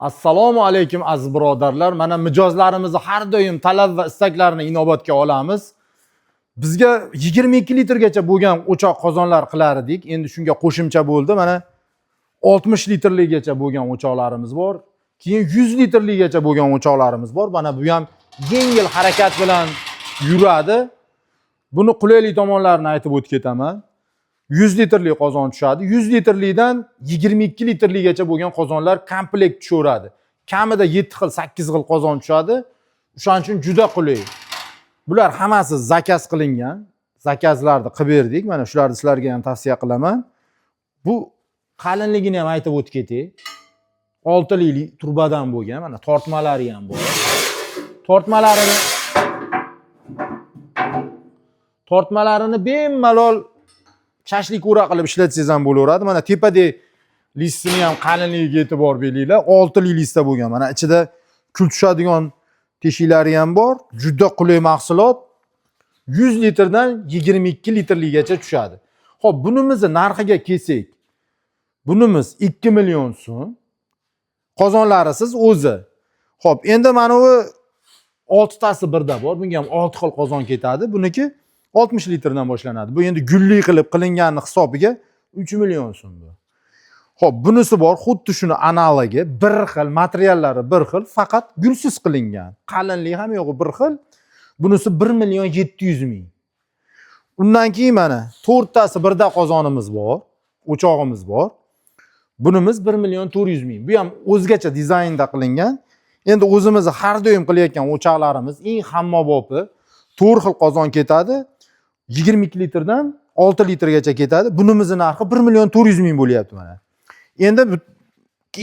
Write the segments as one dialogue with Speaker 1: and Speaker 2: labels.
Speaker 1: Assalomu alaykum aziz birodarlar. Mana mijozlarimizni har doim talab va istaklarini inobatga olamiz. Bizga 22 litrgacha bo'lgan o'choq qozonlar qilar edik. Endi shunga qo'shimcha bo'ldi. Mana 60 litrligacha bo'lgan o'choqlarimiz bor. Keyin 100 litrligacha bo'lgan o'choqlarimiz bor. Mana bu ham yengil harakat bilan yuradi. Buni qulaylik tomonlarini aytib o'tib ketaman. 100 litrli qozon tushadi. 100 litrlidan 22 litrligacha bo'lgan qozonlar komplekt tushaveradi. Kamida 7 xil, 8 xil qozon tushadi. O'shaning uchun juda qulay. Bular hammasi zakaz qilingan. Zakazlarni qilib berdik. Mana shularni sizlarga ham tavsiya qilaman. Bu qalinligini ham aytib o'tib ketay. 6 li turbadan bo'lgan. Mana tortmalari ham bor. Tortmalarini bemalol chashlik o'ra qilib ishlatsangiz ham bo'laveradi. Mana tepadagi listini ham qalinligiga e'tibor beringlar. 6 li listda bo'lgan. Mana ichida kul tushadigan teshiklari ham bor. Juda qulay mahsulot. 100 litrdan 22 litrligacha tushadi. Xo'p, bunimizni narxiga kelsak, bunimiz 2 million so'm. Qozonlarisiz o'zi. Xo'p, endi mana bu 6 tasi birda bor. Bunga ham 6 xil qozon ketadi. Buniki 60 litrdan boshlanadi. Bu endi gulli qilib qilinganning hisobiga 3 million so'm bu. Xo'p, bunisi bor, xuddi shuni analogi, bir xil, materiallari bir xil, faqat gulsiz qilingan. Qalinligi ham yo'q, bir xil. Bunisi 1 million 700 ming. Undan keyin mana 4 tasi birda qozonimiz bor, o'chog'imiz bor. Bunimiz 1 million 400 ming. Bu ham o'zgacha dizaynda qilingan. Endi o'zimizni har doim qilayotgan o'choqlarimiz eng hammabopi 4 xil qozon ketadi. 22 litrdan 6 litrgacha ketadi. Bunimizning narxi 1 million 400 ming bo'lyapti mana. Endi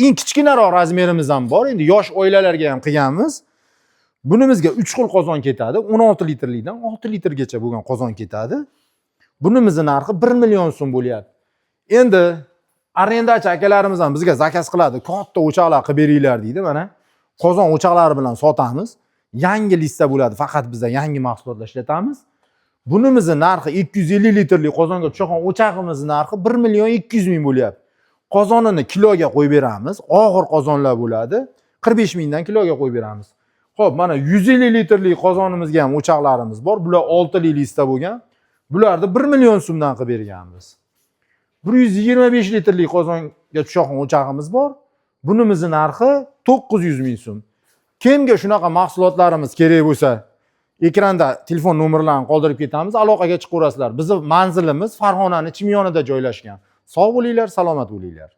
Speaker 1: eng kichkinaroq razmerimiz ham bor. Endi yosh oilalarga ham qilganmiz. Bunimizga 3 xil qozon ketadi. 16 litrlikdan 6 litrgacha bo'lgan qozon ketadi. Bunimizning narxi 1 million so'm bo'lyapti. Endi arendachi akalarimiz ham bizga zakaz qiladi. Katta o'choqlar qilib beringlar deydi. Mana qozon o'choqlari bilan sotamiz. Yangi lista bo'ladi. Faqat bizda yangi mahsulotlar ishlatamiz. Bunimizning narxi 250 litrli qozonga tushgan o'chog'imizning narxi 1 million 200 ming bo'lyapti. Qozonini kiloga qo'yib beramiz. Og'ir qozonlar bo'ladi. 45 mingdan kiloga qo'yib beramiz. Xo'p, mana 150 litrli qozonimizga ham o'choqlarimiz bor. Bular 6 li lista bo'lgan. Bularni 1 million so'mdan qilib berganmiz. 125 litrli qozonga tushgan o'chog'imiz bor. Bunimizning narxi 900 ming so'm. Kimga shunaqa mahsulotlarimiz kerak bo'lsa, ekranda telefon nomerlarini qoldirib ketamiz, aloqaga chiqaverasizlar. Bizning manzilimiz Farg'onaning Chimyonida joylashgan. Sog' bo'linglar, salomat bo'linglar.